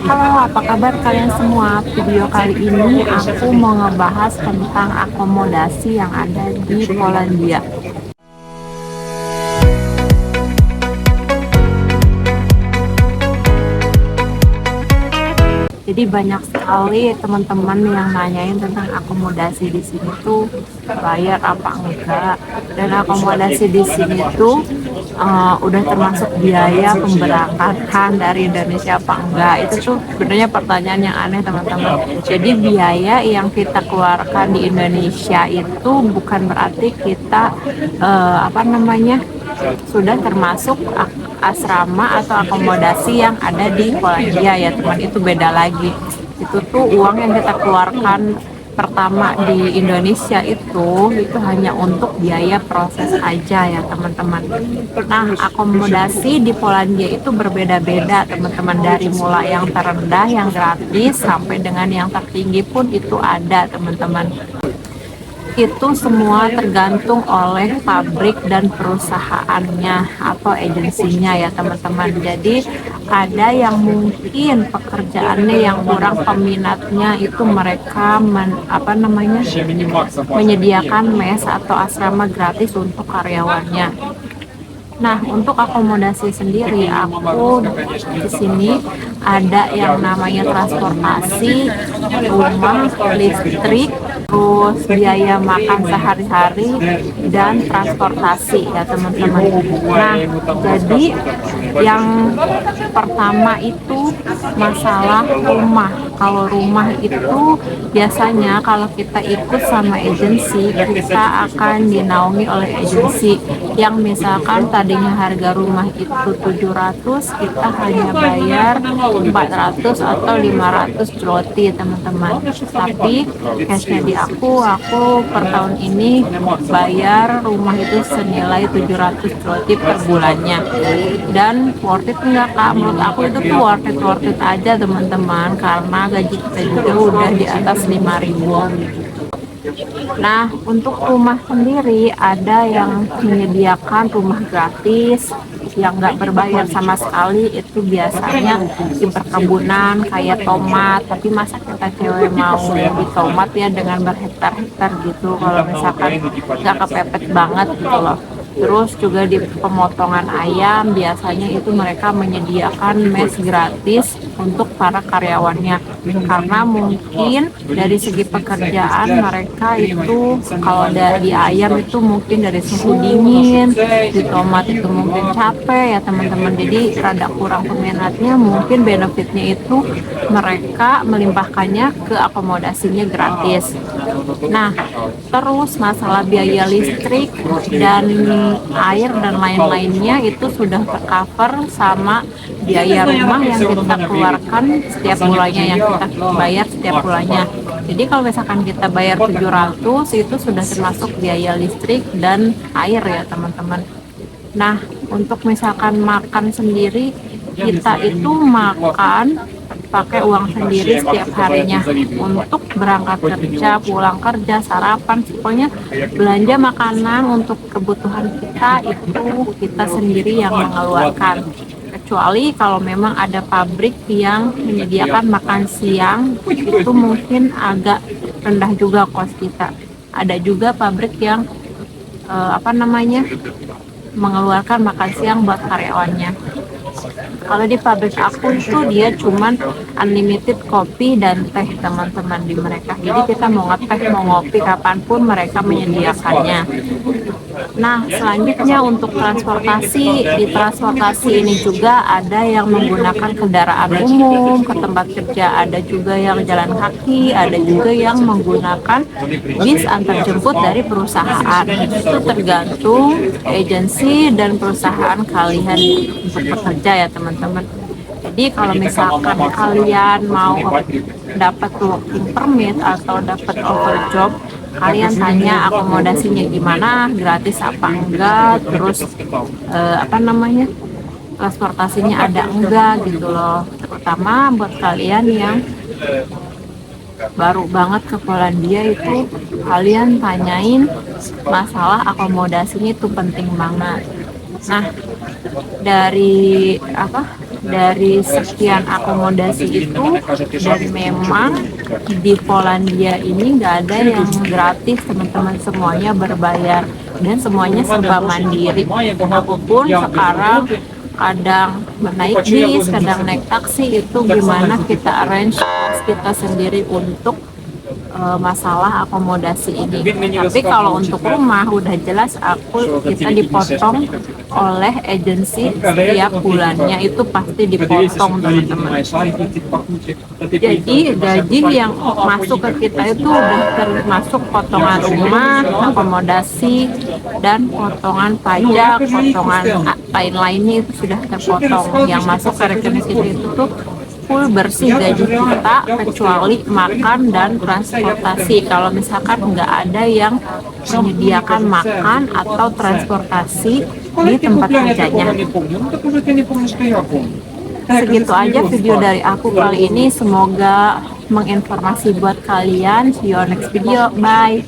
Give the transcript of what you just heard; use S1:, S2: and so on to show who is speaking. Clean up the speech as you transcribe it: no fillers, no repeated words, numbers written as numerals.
S1: Halo, apa kabar kalian semua? Video kali ini aku mau ngebahas tentang akomodasi yang ada di Polandia. Jadi banyak sekali teman-teman yang nanyain tentang akomodasi di sini tuh bayar apa enggak, dan akomodasi di sini tuh udah termasuk biaya pemberangkatan dari Indonesia apa enggak. Itu tuh sebenarnya pertanyaan yang aneh teman-teman. Jadi biaya yang kita keluarkan di Indonesia itu bukan berarti kita sudah termasuk asrama atau akomodasi yang ada di Polandia ya teman. Itu beda lagi. Itu tuh uang yang kita keluarkan pertama di Indonesia itu hanya untuk biaya proses aja ya teman-teman. Nah, akomodasi di Polandia itu berbeda-beda teman-teman, dari mulai yang terendah yang gratis sampai dengan yang tertinggi pun itu ada teman-teman. Itu semua tergantung oleh pabrik dan perusahaannya atau agensinya ya teman-teman. Jadi ada yang mungkin pekerjaannya yang kurang peminatnya, itu mereka menyediakan mes atau asrama gratis untuk karyawannya. Nah, untuk akomodasi sendiri, aku di sini ada yang namanya transportasi, rumah, listrik, terus biaya makan sehari-hari, dan transportasi ya teman-teman. Nah, jadi yang pertama itu masalah rumah. Kalau rumah itu biasanya kalau kita ikut sama agensi, kita akan dinaungi oleh agensi yang misalkan tadinya harga rumah itu 700, kita hanya bayar 400 atau 500 zloty teman-teman. Tapi cashnya di aku per tahun ini bayar rumah itu senilai 700 zloty per bulannya. Dan worth it enggak kak? Menurut aku itu tuh worth it aja teman-teman, karena gaji kita juga udah di atas 5.000. Nah, untuk rumah sendiri ada yang menyediakan rumah gratis yang nggak berbayar sama sekali. Itu biasanya di perkebunan kayak tomat, tapi masa kita cewek mau di tomat ya dengan berhektar-hektar gitu, kalau misalkan nggak kepepet banget gitu loh. Terus juga di pemotongan ayam biasanya itu mereka menyediakan mes gratis untuk para karyawannya, karena mungkin dari segi pekerjaan mereka itu kalau dari ayam itu mungkin dari suhu dingin, di tomat itu mungkin capek ya teman-teman, jadi rada kurang peminatnya, mungkin benefitnya itu mereka melimpahkannya ke akomodasinya gratis. Nah, terus masalah biaya listrik dan air dan lain-lainnya itu sudah tercover sama biaya rumah yang kita keluarkan setiap bulannya, yang kita bayar setiap bulannya. Jadi kalau misalkan kita bayar 700 itu sudah termasuk biaya listrik dan air ya teman-teman. Nah, untuk misalkan makan sendiri, kita itu makan pakai uang sendiri setiap harinya. Untuk berangkat kerja, pulang kerja, sarapan, pokoknya belanja makanan untuk kebutuhan kita itu kita sendiri yang mengeluarkan. Kecuali kalau memang ada pabrik yang menyediakan makan siang, itu mungkin agak rendah juga kos kita. Ada juga pabrik yang mengeluarkan makan siang buat karyawannya. Kalau di pabrik aku itu dia cuman unlimited kopi dan teh teman-teman di mereka. Jadi kita mau ngeteh mau ngopi kapanpun mereka menyediakannya. Nah, selanjutnya untuk transportasi, di transportasi ini juga ada yang menggunakan kendaraan umum ke tempat kerja, ada juga yang jalan kaki, ada juga yang menggunakan bis antar jemput dari perusahaan. Itu tergantung agensi dan perusahaan kalian untuk bekerja ya teman-teman. Jadi kalau misalkan kalian mau dapat working permit atau dapat overjob, kalian tanya akomodasinya gimana, gratis apa enggak, terus transportasinya ada enggak gitu loh. Terutama buat kalian yang baru banget ke Polandia itu, kalian tanyain masalah akomodasinya itu penting banget. Nah, dari dari sekian akomodasi itu, dan memang di Polandia ini nggak ada yang gratis teman-teman, semuanya berbayar dan semuanya serba mandiri. Aku pun sekarang kadang naik bis, kadang naik taksi, itu gimana kita arrange kita sendiri untuk masalah akomodasi ini. Tapi kalau untuk rumah udah jelas kita dipotong oleh agensi setiap bulannya, itu pasti dipotong teman-teman. Jadi gaji yang masuk ke kita itu udah termasuk potongan rumah, akomodasi, dan potongan pajak, potongan lain-lainnya itu sudah terpotong. Yang masuk ke rekening kita itu tuh full bersih gaji kita, kecuali makan dan transportasi. Kalau misalkan nggak ada yang menyediakan makan atau transportasi di tempat kerjanya. Segitu aja video dari aku kali ini, semoga menginformasi buat kalian. See you next video, bye.